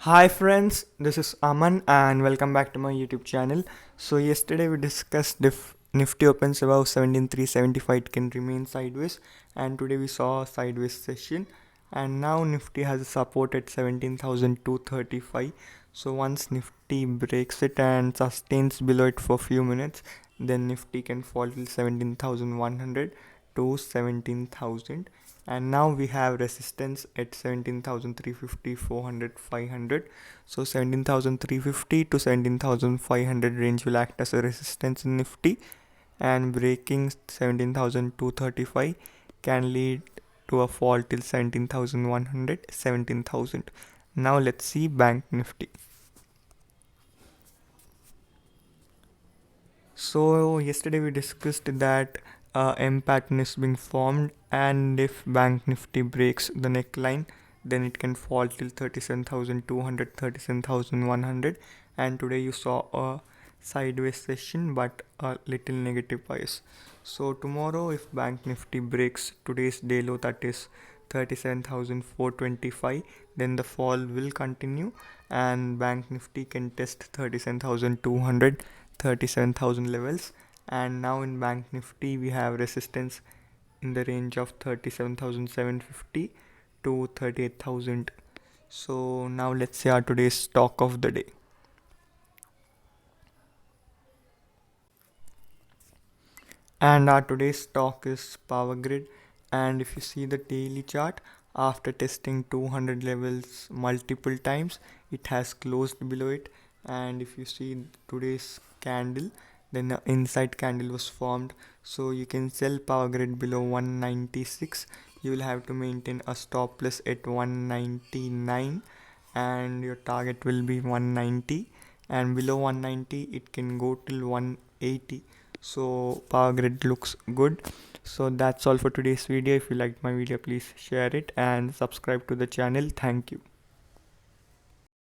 Hi friends, this is Aman and welcome back to my YouTube channel. So yesterday we discussed if Nifty opens above 17,375 it can remain sideways, and today we saw a sideways session, and now Nifty has a support at 17,235. So once Nifty breaks it and sustains below it for a few minutes, then Nifty can fall till 17,100 to 17,000, and now we have resistance at 17,350, 400, 500. So 17,350 to 17,500 range will act as a resistance in Nifty, and breaking 17,235 can lead to a fall till 17,100, 17,000. Now let's see Bank Nifty. So yesterday we discussed that M pattern is being formed, and if Bank Nifty breaks the neckline, then it can fall till 37,200, 37,100. And today you saw a sideways session but a little negative bias. So tomorrow if Bank Nifty breaks today's day low, that is 37,425, then the fall will continue and Bank Nifty can test 37,200, 37,000 levels. And now in Bank Nifty we have resistance in the range of 37,750 to 38,000. So now let's see our today's stock of the day. And our today's stock is Power Grid. And if you see the daily chart, after testing 200 levels multiple times, it has closed below it. And if you see today's candle, then the inside candle was formed, so you can sell Power Grid below 196. You will have to maintain a stop loss at 199, and your target will be 190, and below 190 it can go till 180. So Power Grid looks good. So that's all for today's video. If you liked my video, please share it and subscribe to the channel. Thank you.